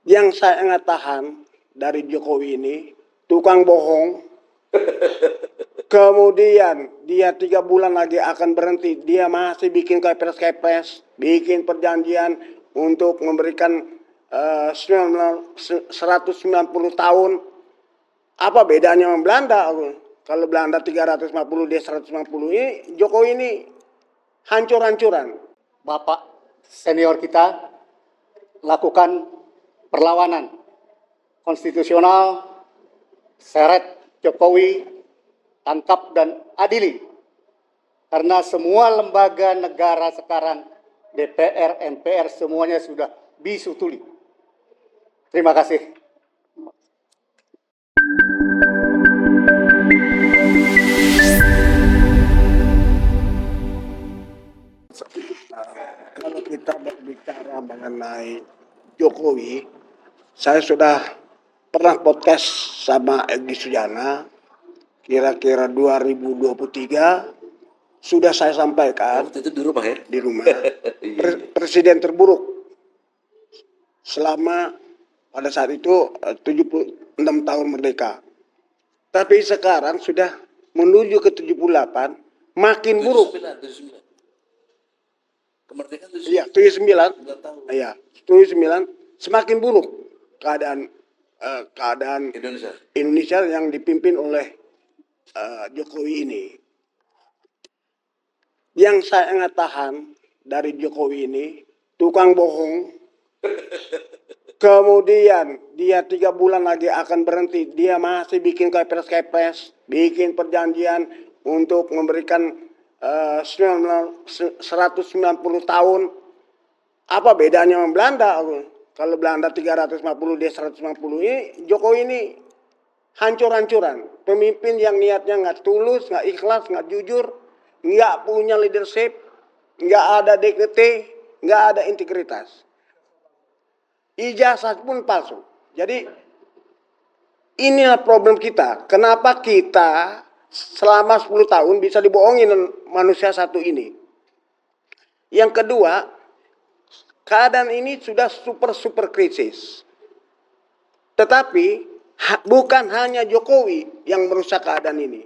Yang saya nggak tahan dari Jokowi ini, tukang bohong. Kemudian dia 3 bulan lagi akan berhenti. Dia masih bikin kepres-kepres, bikin perjanjian untuk memberikan 190 tahun. Apa bedanya sama Belanda? Kalau Belanda 350, dia 150. Ini Jokowi ini hancur-hancuran. Bapak senior kita lakukan perlawanan konstitusional, seret Jokowi, tangkap dan adili. Karena semua lembaga negara sekarang, DPR, MPR, semuanya sudah bisu tuli. Terima kasih. Kalau kita berbicara mengenai Jokowi, saya sudah pernah podcast sama Egy Sujana, kira-kira 2023 sudah saya sampaikan. Waktu itu di rumah ya? Di rumah. Presiden terburuk selama pada saat itu 76 tahun merdeka. Tapi sekarang sudah menuju ke 78, makin buruk. 79. Kemerdekaan 79. Iya, 79. 9 tahun. Iya, 79 semakin buruk keadaan Indonesia yang dipimpin oleh Jokowi ini. Yang saya nggak tahan dari Jokowi ini, tukang bohong. Kemudian dia 3 bulan lagi akan berhenti. Dia masih bikin kepres-kepres, bikin perjanjian untuk memberikan 190 tahun. Apa bedanya sama Belanda? Kalau Belanda 350, dia 150. Ini Jokowi ini hancur-hancuran. Pemimpin yang niatnya nggak tulus, nggak ikhlas, nggak jujur, nggak punya leadership, nggak ada dignity, nggak ada integritas. Ijazah pun palsu. Jadi inilah problem kita. Kenapa kita selama 10 tahun bisa dibohongin manusia satu ini? Yang kedua, keadaan ini sudah super krisis. Tetapi bukan hanya Jokowi yang merusak keadaan ini,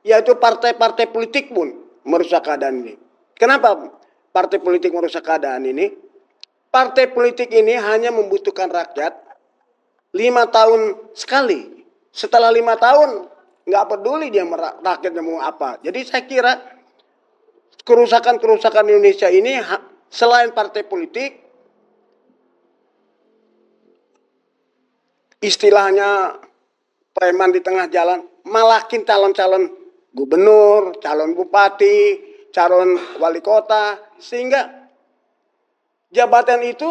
yaitu partai-partai politik pun merusak keadaan ini. Kenapa partai politik merusak keadaan ini? Partai politik ini hanya membutuhkan rakyat 5 tahun sekali. Setelah 5 tahun, nggak peduli dia rakyatnya mau apa. Jadi saya kira kerusakan Indonesia ini selain partai politik, istilahnya preman di tengah jalan, malakin calon-calon gubernur, calon bupati, calon wali kota, sehingga jabatan itu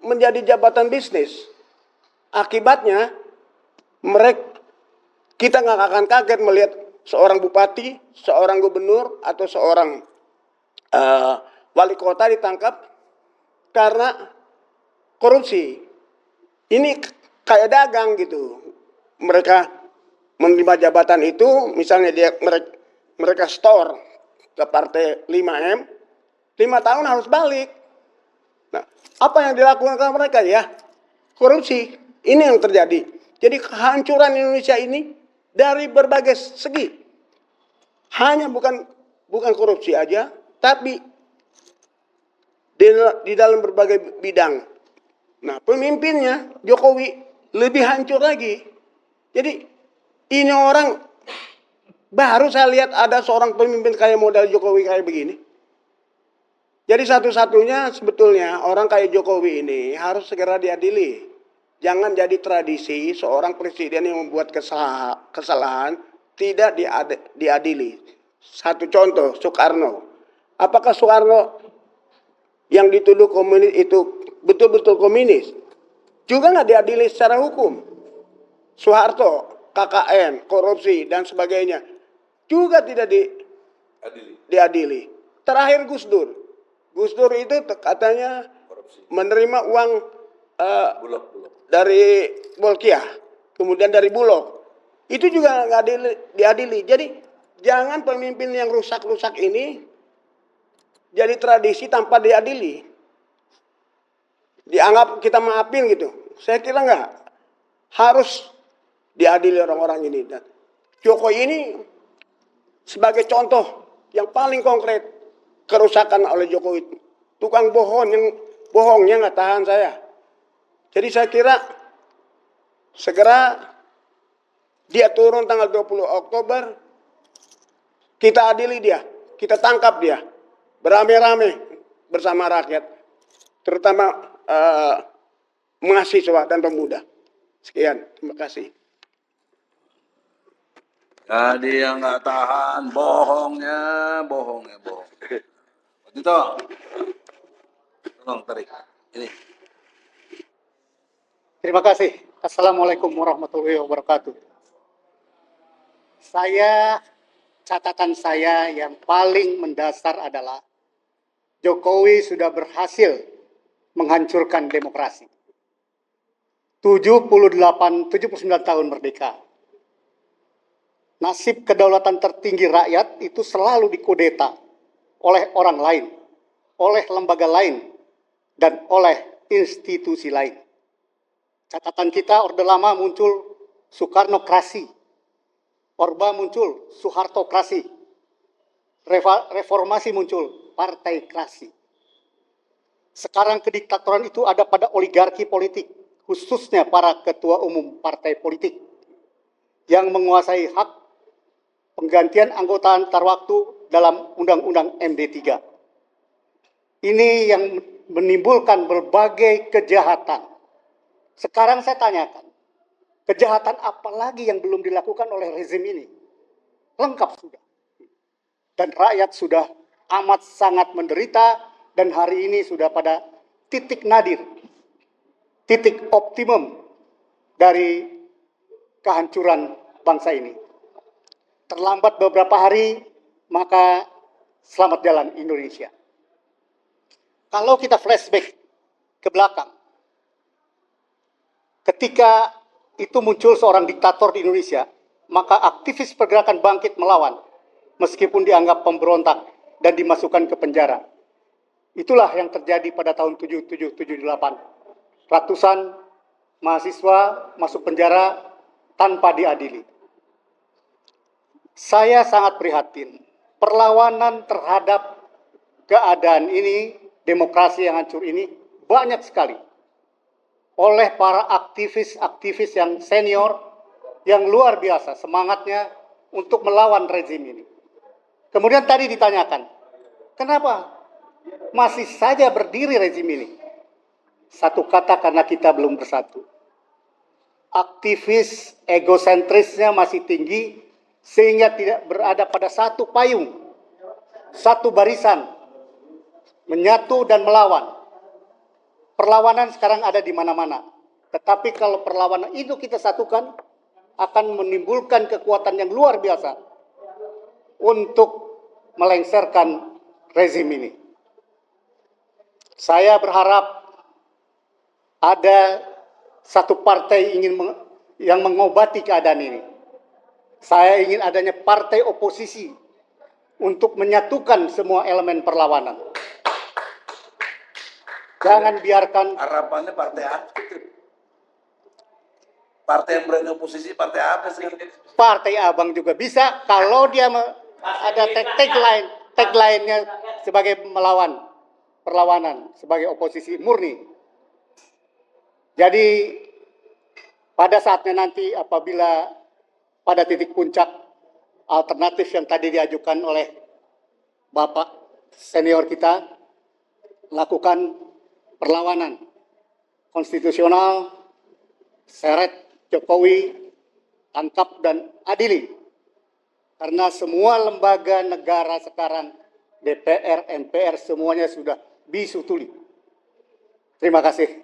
menjadi jabatan bisnis. Akibatnya kita nggak akan kaget melihat seorang bupati, seorang gubernur, atau seorang wali kota ditangkap karena korupsi. Ini kayak dagang gitu. Mereka menerima jabatan itu, misalnya mereka store ke partai 5M, 5 tahun harus balik. Nah, apa yang dilakukan ke mereka ya? Korupsi. Ini yang terjadi. Jadi kehancuran Indonesia ini dari berbagai segi. Hanya bukan korupsi aja, tapi di dalam berbagai bidang. Nah, pemimpinnya Jokowi lebih hancur lagi. Jadi ini orang, baru saya lihat ada seorang pemimpin kayak model Jokowi kayak begini. Jadi satu-satunya sebetulnya orang kayak Jokowi ini harus segera diadili. Jangan jadi tradisi seorang presiden yang membuat kesalahan tidak diadili. Satu contoh, Soekarno. Apakah Soekarno yang dituduh komunis itu betul-betul komunis? Juga nggak diadili secara hukum. Soeharto, KKN, korupsi dan sebagainya juga tidak diadili. Terakhir Gus Dur. Gus Dur itu katanya menerima uang dari Bolkiah, kemudian dari Bulog. Itu juga nggak diadili. Jadi jangan pemimpin yang rusak-rusak ini jadi tradisi tanpa diadili. Dianggap kita maafin gitu. Saya kira enggak. Harus diadili orang-orang ini. Dan Jokowi ini sebagai contoh yang paling konkret kerusakan oleh Jokowi. Tukang bohongnya nggak tahan saya. Jadi saya kira segera dia turun tanggal 20 Oktober, kita adili dia, kita tangkap dia, beramai-ramai bersama rakyat, terutama mahasiswa dan pemuda. Sekian, terima kasih. Jadi yang nggak tahan, bohongnya. Dito, tolong tarik. Ini. Terima kasih. Assalamualaikum warahmatullahi wabarakatuh. Catatan saya yang paling mendasar adalah Jokowi sudah berhasil menghancurkan demokrasi. 79 tahun merdeka. Nasib kedaulatan tertinggi rakyat itu selalu dikudeta oleh orang lain, oleh lembaga lain, dan oleh institusi lain. Catatan kita, Orde Lama muncul Soekarnokrasi, Orba muncul Soehartokrasi, reformasi muncul partaikrasi. Sekarang kediktatoran itu ada pada oligarki politik, khususnya para ketua umum partai politik yang menguasai hak penggantian anggota antar waktu dalam Undang-Undang MD3. Ini yang menimbulkan berbagai kejahatan. Sekarang saya tanyakan, kejahatan apa lagi yang belum dilakukan oleh rezim ini? Lengkap sudah. Dan rakyat sudah amat sangat menderita dan hari ini sudah pada titik nadir, titik optimum dari kehancuran bangsa ini. Terlambat beberapa hari, maka selamat jalan Indonesia. Kalau kita flashback ke belakang, ketika itu muncul seorang diktator di Indonesia, maka aktivis pergerakan bangkit melawan, meskipun dianggap pemberontak dan dimasukkan ke penjara. Itulah yang terjadi pada tahun 77-78. Ratusan mahasiswa masuk penjara tanpa diadili. Saya sangat prihatin. Perlawanan terhadap keadaan ini, demokrasi yang hancur ini, banyak sekali. Oleh para aktivis-aktivis yang senior, yang luar biasa semangatnya untuk melawan rezim ini. Kemudian tadi ditanyakan, kenapa masih saja berdiri rezim ini? Satu kata, karena kita belum bersatu. Aktivis egosentrisnya masih tinggi, sehingga tidak berada pada satu payung, satu barisan, menyatu dan melawan. Perlawanan sekarang ada di mana-mana. Tetapi kalau perlawanan itu kita satukan, akan menimbulkan kekuatan yang luar biasa untuk melengsarkan rezim ini. Saya berharap ada satu partai yang mengobati keadaan ini. Saya ingin adanya partai oposisi untuk menyatukan semua elemen perlawanan. Jangan biarkan... Harapannya partai apa? Partai yang berani oposisi, partai apa sih? Partai Abang juga bisa kalau dia ada tagline-nya sebagai melawan perlawanan, sebagai oposisi murni. Jadi pada saatnya nanti apabila pada titik puncak alternatif yang tadi diajukan oleh Bapak senior kita, lakukan perlawanan konstitusional, seret Jokowi, tangkap dan adili. Karena semua lembaga negara sekarang, DPR, MPR, semuanya sudah bisu tuli. Terima kasih.